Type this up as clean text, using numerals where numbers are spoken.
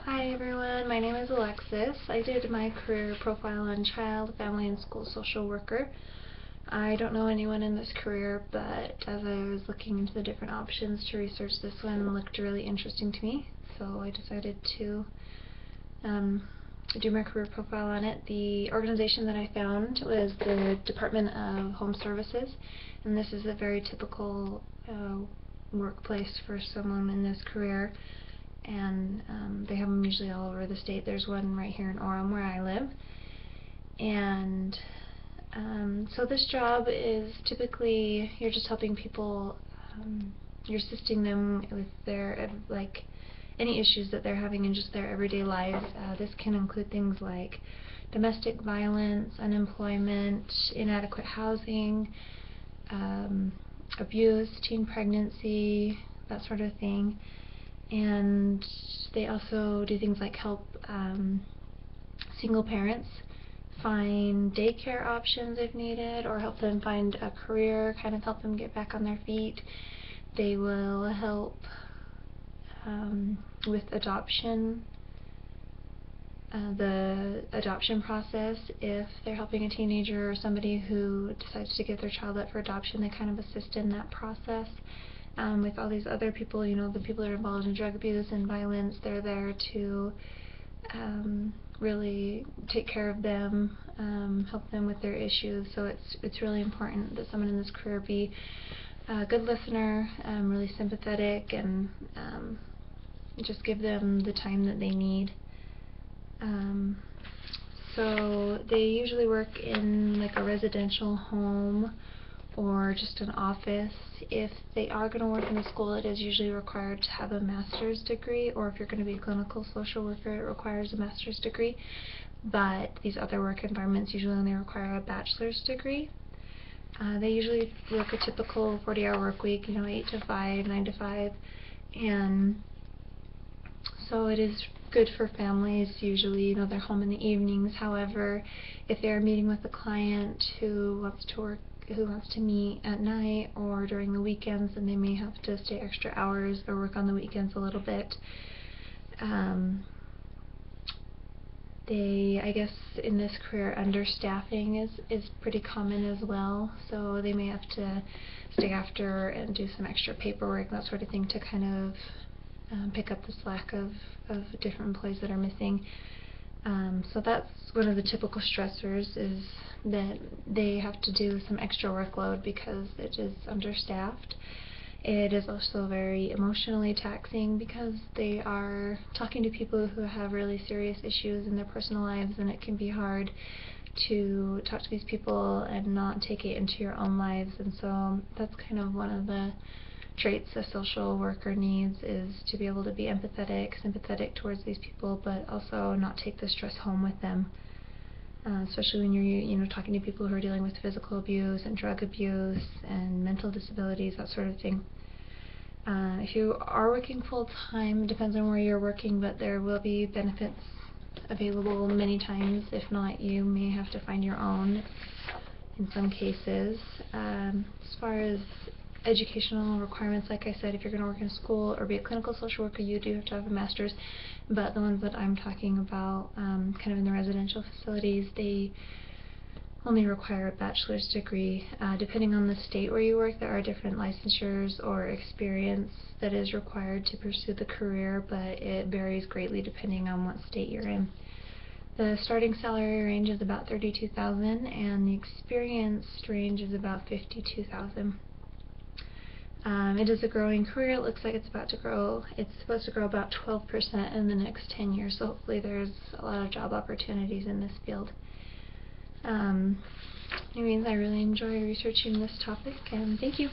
Hi everyone, my name is Alexis. I did my career profile on child, family, and school social worker. I don't know anyone in this career, but as I was looking into the different options to research, this one looked really interesting to me, so I decided to do my career profile on it. The organization that I found was the Department of Home Services, and this is a very typical workplace for someone in this career. And they have them usually all over the state. There's one right here in Orem where I live. And so this job is typically, you're just helping people, you're assisting them with their, like, any issues that they're having in just their everyday lives. This can include things like domestic violence, unemployment, inadequate housing, abuse, teen pregnancy, that sort of thing. And they also do things like help single parents find daycare options if needed, or help them find a career, kind of help them get back on their feet. They will help with adoption, the adoption process. If they're helping a teenager or somebody who decides to give their child up for adoption, they kind of assist in that process. With all these other people, you know, the people that are involved in drug abuse and violence, they're there to really take care of them, help them with their issues. So it's really important that someone in this career be a good listener, really sympathetic, and just give them the time that they need. So they usually work in like a residential home or just an office. If they are going to work in a school, it is usually required to have a master's degree, or if you're going to be a clinical social worker, it requires a master's degree. But these other work environments usually only require a bachelor's degree. They usually work a typical 40-hour work week, 8 to 5, 9 to 5, and so it is good for families. Usually, they're home in the evenings. However, if they're meeting with a client who wants to meet at night or during the weekends, then they may have to stay extra hours or work on the weekends a little bit. I guess in this career, understaffing is pretty common as well, so they may have to stay after and do some extra paperwork, that sort of thing, to kind of pick up the slack of different employees that are missing. So that's one of the typical stressors, is that they have to do some extra workload because it is understaffed. It is also very emotionally taxing because they are talking to people who have really serious issues in their personal lives, and it can be hard to talk to these people and not take it into your own lives. And so that's kind of one of the traits a social worker needs, is to be able to be empathetic, sympathetic towards these people, but also not take the stress home with them. Especially when you're talking to people who are dealing with physical abuse and drug abuse and mental disabilities, that sort of thing. If you are working full-time, it depends on where you're working, but there will be benefits available many times. If not, you may have to find your own in some cases. As far as educational requirements, like I said, if you're going to work in a school or be a clinical social worker, you do have to have a master's, but the ones that I'm talking about, kind of in the residential facilities, they only require a bachelor's degree. Depending on the state where you work, there are different licensures or experience that is required to pursue the career, but it varies greatly depending on what state you're in. The starting salary range is about $32,000, and the experienced range is about $52,000. It is a growing career. It looks like it's supposed to grow about 12% in the next 10 years, so hopefully there's a lot of job opportunities in this field. Anyways, I really enjoy researching this topic, and thank you.